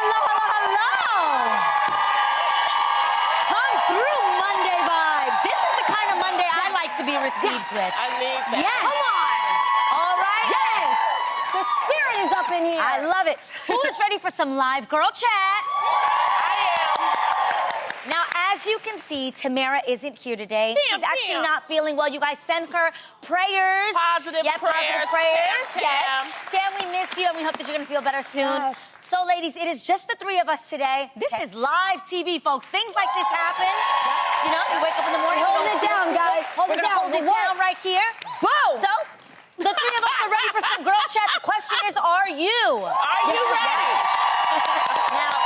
hello, hello, hello. Come through, Monday vibes. This is the kind of Monday I like to be received with. I need that. Yes. Come on. All right. Yes. The spirit is up in here. I love it. Who is ready for some live girl chat? I am. Now, as you can see, Tamara isn't here today. She's actually not feeling well. You guys send her prayers. Positive Positive prayers. prayers. Tam. Yes. Tam, we miss you, and we hope that you're going to feel better soon. Yes. So, ladies, it is just the three of us today. This is live TV, folks. Things like this happen. You know, you wake up in the morning. Hold it down, guys. Hold it down. Hold it down right here. Boom. So, the three of us are ready for some girl chat. The question is, are you? Are you ready? Now,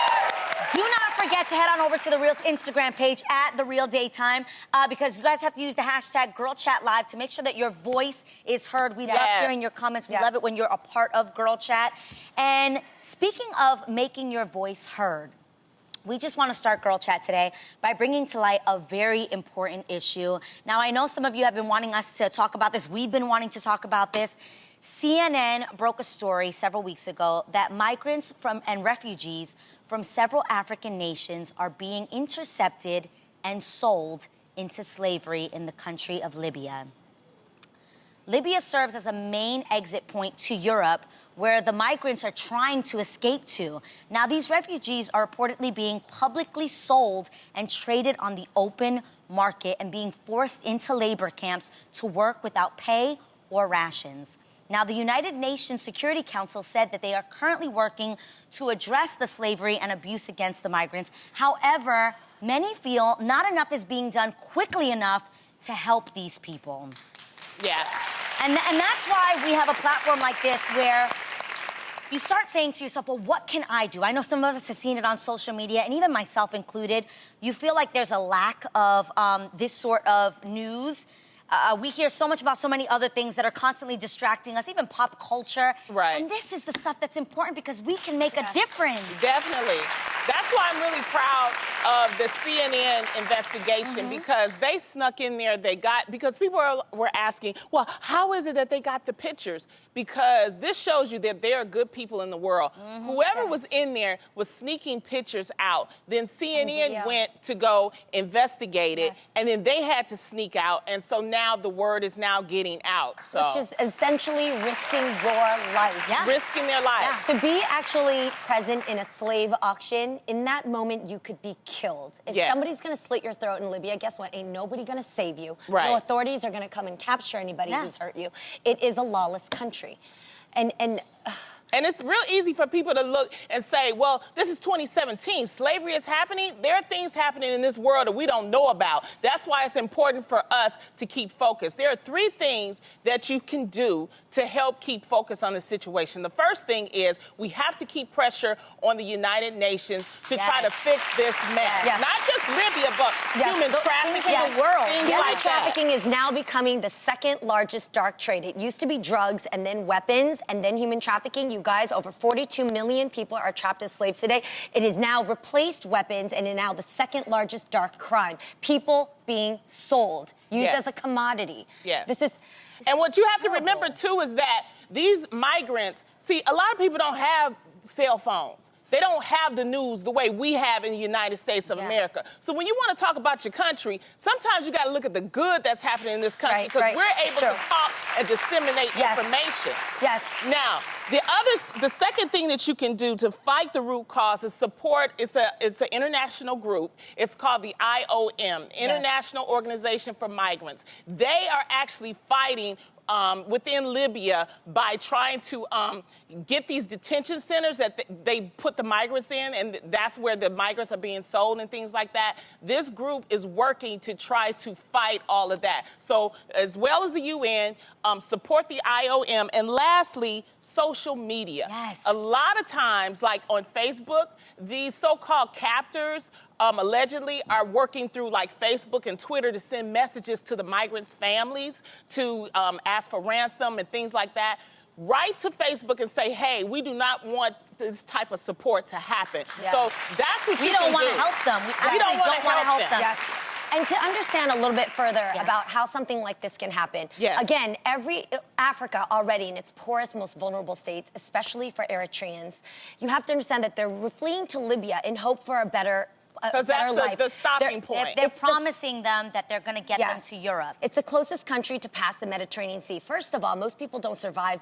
do not forget to head on over to The Real's Instagram page at The Real Daytime because you guys have to use the hashtag Girl Chat Live to make sure that your voice is heard. We love hearing your comments. We love it when you're a part of Girl Chat. And speaking of making your voice heard, we just want to start Girl Chat today by bringing to light a very important issue. Now, I know some of you have been wanting us to talk about this. We've been wanting to talk about this. CNN broke a story several weeks ago that migrants and refugees from several African nations are being intercepted and sold into slavery in the country of Libya. Libya serves as a main exit point to Europe where the migrants are trying to escape to. Now, these refugees are reportedly being publicly sold and traded on the open market and being forced into labor camps to work without pay or rations. Now, the United Nations Security Council said that they are currently working to address the slavery and abuse against the migrants. However, many feel not enough is being done quickly enough to help these people. Yeah. And that's why we have a platform like this where you start saying to yourself, well, what can I do? I know some of us have seen it on social media, and even myself included. You feel like there's a lack of this sort of news. We hear so much about so many other things that are constantly distracting us, even pop culture. Right. And this is the stuff that's important because we can make a difference. Definitely. That's why I'm really proud of the CNN investigation because they snuck in there. Because people were asking, well, how is it that they got the pictures? Because this shows you that there are good people in the world. Whoever was in there was sneaking pictures out. Then CNN went to go investigate it, and then they had to sneak out. And so now the word is now getting out. So. Which is essentially risking your life. Yeah. Risking their lives. To be actually present in a slave auction, in that moment, you could be killed. If somebody's going to slit your throat in Libya, guess what? Ain't nobody going to save you. Right. No authorities are going to come and capture anybody who's hurt you. It is a lawless country. And it's real easy for people to look and say, well, this is 2017. Slavery is happening. There are things happening in this world that we don't know about. That's why it's important for us to keep focused. There are three things that you can do to help keep focus on the situation. The first thing is we have to keep pressure on the United Nations to try to fix this mess. Not just Libya, but human trafficking in the world. Human trafficking is now becoming the second largest dark trade. It used to be drugs and then weapons and then human trafficking. You guys, over 42 million people are trapped as slaves today. It has now replaced weapons and is now the second largest dark crime. People being sold, used as a commodity. And what you have to remember, too, is that these migrants, see, a lot of people don't have cell phones. They don't have the news the way we have in the United States of America. So when you want to talk about your country, sometimes you got to look at the good that's happening in this country because we're able to talk and disseminate information. Now, the second thing that you can do to fight the root cause is support. It's an international group. It's called the IOM, International Organization for Migrants. They are actually fighting within Libya by trying to get these detention centers that they put the migrants in, and that's where the migrants are being sold and things like that. This group is working to try to fight all of that. So as well as the UN, support the IOM, and lastly, social media. A lot of times, like on Facebook, these so-called captors allegedly are working through like Facebook and Twitter to send messages to the migrants' families to ask for ransom and things like that. Write to Facebook and say, hey, we do not want this type of support to happen. So that's what you don't can want do. to help them. We don't want to help them. And to understand a little bit further about how something like this can happen, again, Africa already in its poorest, most vulnerable states, especially for Eritreans, you have to understand that they're fleeing to Libya in hope for a better because that's the stopping point. They're promising them that they're going to get them to Europe. It's the closest country to pass the Mediterranean Sea. First of all, most people don't survive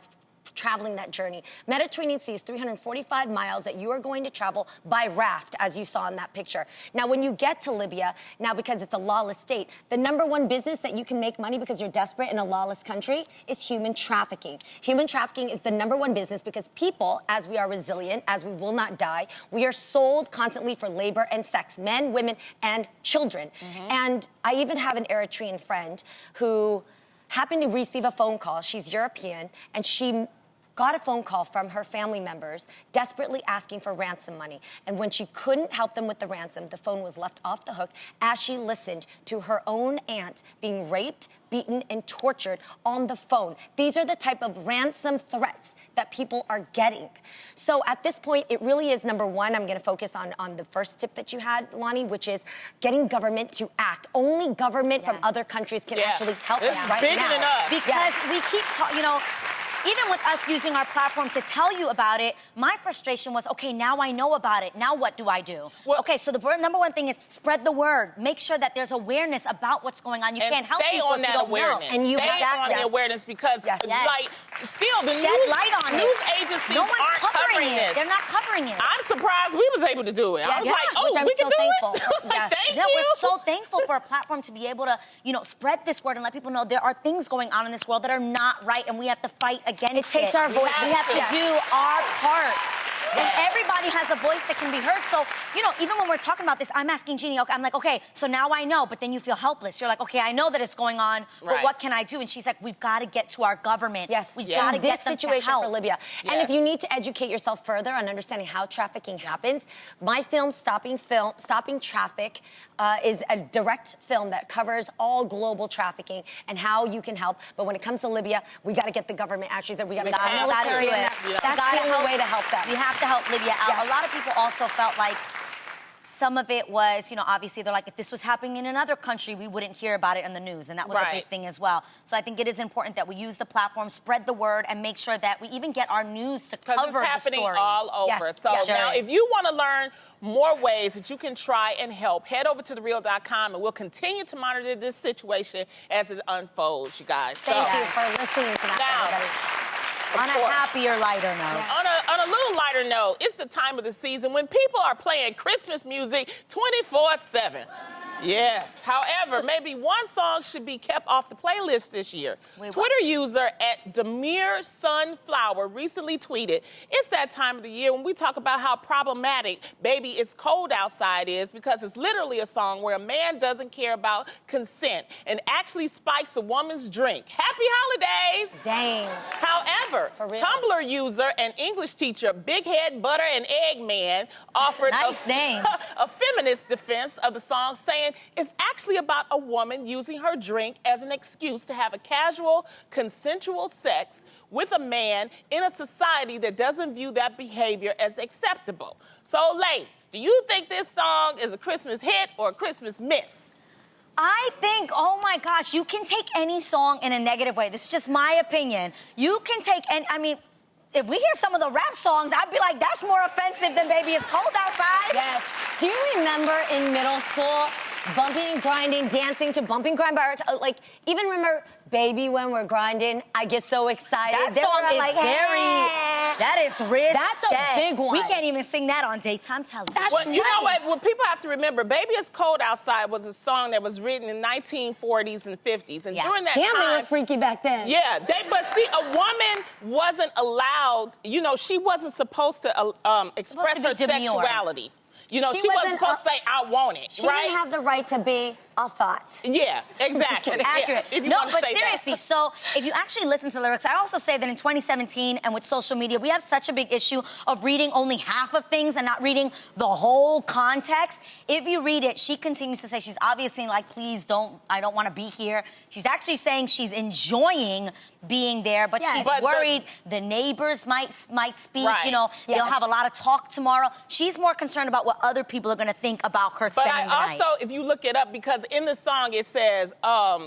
traveling that journey. Mediterranean Sea is 345 miles that you are going to travel by raft, as you saw in that picture. Now, when you get to Libya, now because it's a lawless state, the #1 business that you can make money because you're desperate in a lawless country is human trafficking. Human trafficking is the #1 business because people, as we are resilient, as we will not die, we are sold constantly for labor and sex, men, women, and children. And I even have an Eritrean friend who happened to receive a phone call. She's European, and she got a phone call from her family members desperately asking for ransom money. And when she couldn't help them with the ransom, the phone was left off the hook as she listened to her own aunt being raped, beaten, and tortured on the phone. These are the type of ransom threats that people are getting. So at this point, it really is #1. I'm going to focus on the first tip that you had, Lonnie, which is getting government to act. Only government from other countries can actually help us right bigger now. Than us. Because we keep talking, even with us using our platform to tell you about it, my frustration was, okay, now I know about it. Now what do I do? Well, okay, so the #1 thing is spread the word. Make sure that there's awareness about what's going on. You can't help people if you don't know. And you stay on the awareness because, like, still the news agencies aren't covering it. They're not covering it. I'm surprised we was able to do it. I was like, oh, we can do it. Thank you. We're so thankful for a platform to be able to, spread this word and let people know there are things going on in this world that are not right, and we have to fight against it. It takes our voice. We have to do our part. And everybody has a voice that can be heard. So, even when we're talking about this, I'm asking Jeannie, I'm like, okay, so now I know, but then you feel helpless. You're like, okay, I know that it's going on, but what can I do? And she's like, we've got to get to our government. We've got to get them situation to help. for Libya. And if you need to educate yourself further on understanding how trafficking happens, my film, Stopping Traffic, is a direct film that covers all global trafficking and how you can help. But when it comes to Libya, we got to get the government actions and we got to get the military. That's the only way to help them. We have to help Libya out. A lot of people also felt like some of it was, obviously they're like, if this was happening in another country, we wouldn't hear about it in the news. And that was a big thing as well. So I think it is important that we use the platform, spread the word, and make sure that we even get our news to cover the story. Because it's happening all over. So now, if you want to learn more ways that you can try and help, head over to thereal.com, and we'll continue to monitor this situation as it unfolds, you guys. Thank you for listening to that, everybody. On a happier, lighter note. On a little lighter note, it's the time of the season when people are playing Christmas music 24/7. Yes. However, maybe one song should be kept off the playlist this year. Twitter user @Demir Sunflower recently tweeted, "It's that time of the year when we talk about how problematic Baby It's Cold Outside is because it's literally a song where a man doesn't care about consent and actually spikes a woman's drink. Happy holidays." Dang. However, Tumblr user and English teacher Big Head Butter and Egg Man offered a feminist defense of the song, saying it's actually about a woman using her drink as an excuse to have a casual, consensual sex with a man in a society that doesn't view that behavior as acceptable. So, ladies, do you think this song is a Christmas hit or a Christmas miss? I think, oh my gosh, you can take any song in a negative way. This is just my opinion. You can take if we hear some of the rap songs, I'd be like, that's more offensive than Baby It's Cold Outside. Yes. Do you remember in middle school, bumping and grinding, dancing to Bumping Grind by even remember Baby When We're Grinding, I Get So Excited. That song is that is risky. That's a big one. We can't even sing that on daytime television. Well, you know what people have to remember, Baby It's Cold Outside was a song that was written in 1940s and 50s. And during that time... they were freaky back then. Yeah, but see, a woman wasn't allowed, she wasn't supposed to express her sexuality. She wasn't supposed to say, I want it, She didn't have the right to be a thought. Yeah, exactly. Accurate. If you no, want to but say seriously, so if you actually listen to the lyrics, I also say that in 2017 and with social media, we have such a big issue of reading only half of things and not reading the whole context. If you read it, she continues to say she's obviously like, please don't, I don't want to be here. She's actually saying she's enjoying being there, but she's worried the neighbors might speak, they'll have a lot of talk tomorrow. She's more concerned about what other people are going to think about her spending the night. But I also, if you look it up, because because in the song it says,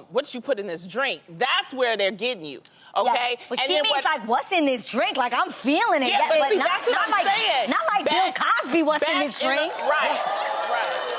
what you put in this drink, that's where they're getting you. Okay? But she means like, what's in this drink? Like, I'm feeling it. Yeah, but see, not, that's what not I'm like, saying. not like Bill Cosby, what's in this drink. Right.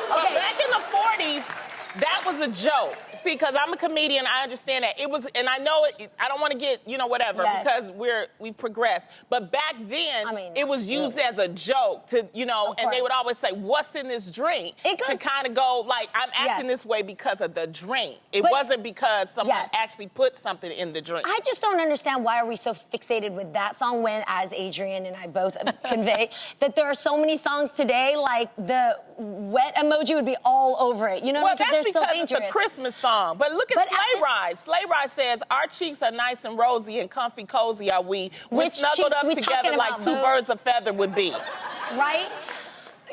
But Okay. back in the 40s, that was a joke. See, because I'm a comedian, I understand that. It was, and I know it, I don't want to get, whatever, because we've progressed. But back then, it was used as a joke to, and they would always say, what's in this drink? To kind of go, like, I'm acting this way because of the drink. It wasn't because someone actually put something in the drink. I just don't understand why are we so fixated with that song when, as Adrian and I both convey, that there are so many songs today, like the wet emoji would be all over it. You know what I mean? That's because it's a Christmas song. But look at Sleigh Ride. Sleigh Ride says, our cheeks are nice and rosy and comfy cozy are we. We're snuggled up together like two birds of feather would be. Right?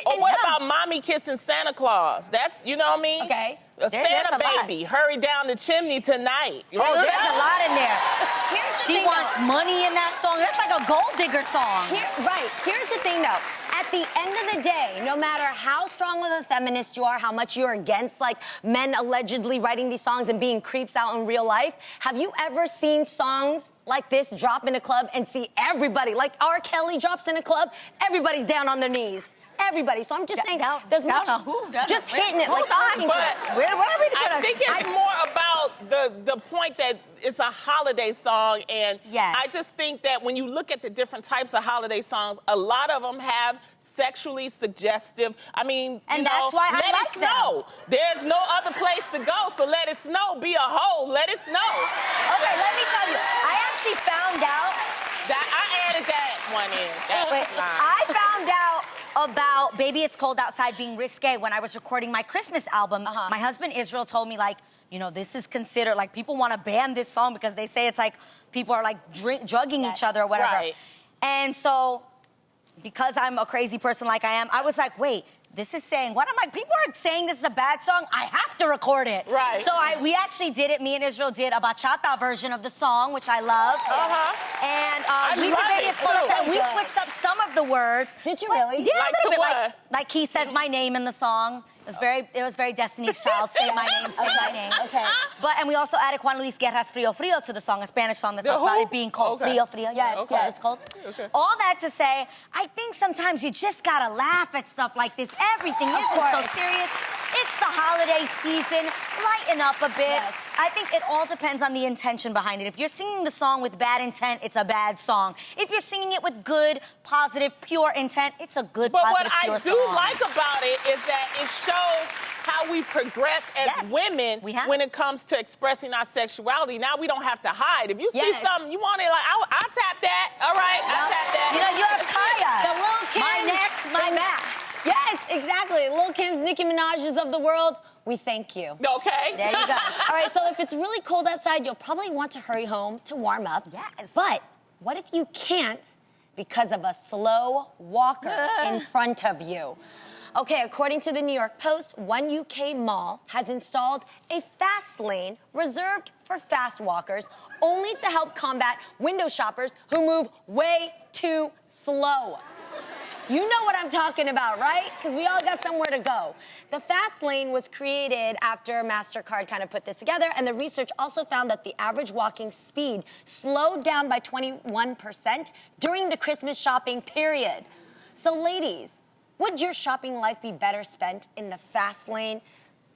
Or what about mommy kissing Santa Claus? That's, you know what I mean? Okay. A Santa baby, hurry down the chimney tonight. Oh, there's a lot in there. She wants money in that song. That's like a gold digger song. Here's the thing, though. At the end of the day, no matter how strong of a feminist you are, how much you're against, like, men allegedly writing these songs and being creeps out in real life, have you ever seen songs like this drop in a club and see everybody, like R. Kelly drops in a club, everybody's down on their knees? Everybody. So I'm just saying, there's much, just hitting it, like talking to it. Where are we gonna? I think it's more about the point that it's a holiday song, and I just think that when you look at the different types of holiday songs, a lot of them have sexually suggestive. I mean, and that's why I let like it snow. There's no other place to go, so let it snow. Be a hoe. Let it snow. Okay, let me tell you. I actually found out that I added that one in. I found out about Baby It's Cold Outside being risque when I was recording my Christmas album. My husband Israel told me, like, this is considered, like, people want to ban this song because they say it's like people are like drugging each other or whatever. Right. And so, because I'm a crazy person like I am, I was like, wait, this is saying what? I'm like, people are saying this is a bad song. I have to record it. Right. So we actually did it. Me and Israel did a bachata version of the song, which I love. And we did Baby It's Cold Outside. We switched up some of the words. Did you really? Yeah, like a little to bit. what? Like he says my name in the song. It was very Destiny's Child. Say my name, say my name. Okay. And we also added Juan Luis Guerra's Frío Frío to the song, a Spanish song that talks about it being cold. Frío Frío. Yes, it's cold. Okay. All that to say, I think sometimes you just gotta laugh at stuff like this. Everything isn't so serious. It's the holiday season. Lighten up a bit. Yes. I think it all depends on the intention behind it. If you're singing the song with bad intent, it's a bad song. If you're singing it with good, positive, pure intent, it's a good, positive, pure song. But what I do like about it is that it shows how we progress as women when it comes to expressing our sexuality. Now we don't have to hide. If you see something you want it, like, I'll tap that. All right, I'll tap that. You have Kaya. The Lil' Kim. My neck, my back. Yes, exactly. Lil' Kim's, Nicki Minaj's of the world, we thank you. Okay. There you go. All right, so if it's really cold outside, you'll probably want to hurry home to warm up. Yes. But what if you can't because of a slow walker in front of you? Okay, according to the New York Post, one UK mall has installed a fast lane reserved for fast walkers, only to help combat window shoppers who move way too slow. You know what I'm talking about, right? Because we all got somewhere to go. The fast lane was created after MasterCard kind of put this together, and the research also found that the average walking speed slowed down by 21% during the Christmas shopping period. So, ladies, would your shopping life be better spent in the fast lane?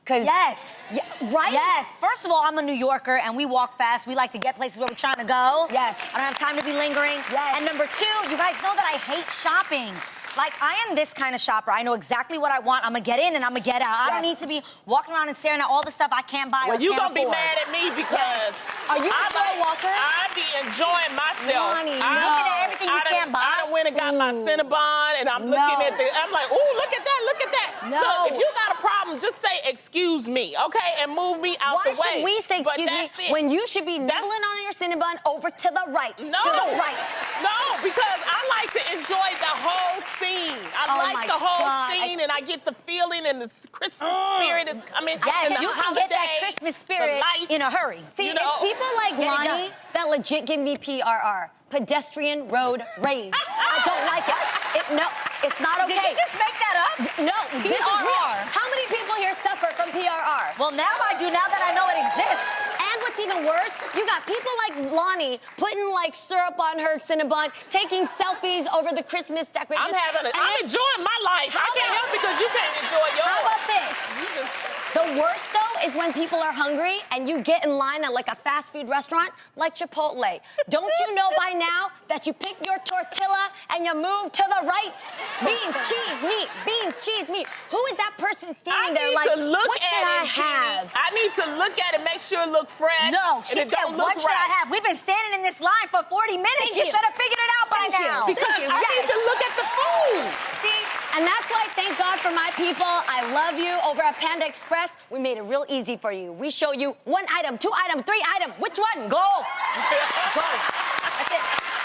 Yes. Yeah, right? Yes. First of all, I'm a New Yorker, and we walk fast. We like to get places where we're trying to go. Yes. I don't have time to be lingering. Yes. And number two, you guys know that I hate shopping. Like, I am this kind of shopper. I know exactly what I want. I'm going to get in and I'm going to get out. I don't need to be walking around and staring at all the stuff I can't buy or can't afford. Well, you're going to be mad at me because Are you a slow walker? I be enjoying myself. Lonnie, looking at everything you can't buy. I done went and got my Cinnabon, and I'm looking at I'm like, ooh, look at that, look at that. No. Look, if you got a problem, just say, excuse me, okay? And move me out the way. Why should we say excuse me when you should be nibbling on your Cinnabon over to the right? No. To the right. No, because I like to enjoy the whole scene. I like the whole scene, and I get the feeling, and the Christmas spirit is coming. Yes, and you can get that Christmas spirit in a hurry. See, it's people like Lonnie that legit give me P.R.R. Pedestrian Road Rage. I don't like it. No, it's not okay. Did you just make that up? No, this is real. P.R.R. How many people here suffer from P.R.R.? Well, now Lonnie putting like syrup on her Cinnabon, taking selfies over the Christmas decorations. I'm enjoying my life. I can't help because you can't enjoy yours. How about this? The worst, though, is when people are hungry and you get in line at like a fast food restaurant like Chipotle. Don't you know by now that you pick your tortilla and you move to the right? Beans, cheese, meat. Beans, cheese, meat. Who is that person standing there like, what should I have? I need to look at it, make sure it look fresh. No, she said, what should I have? We've been standing in this line for 40 minutes. You should have figured it out by now. Because I need to look at the food. See, and that's why, thank God for my people. I love you. Over at Panda Express, we made it real easy for you. We show you 1 item, 2 item, 3 item. Which one? Go. Go. That's it.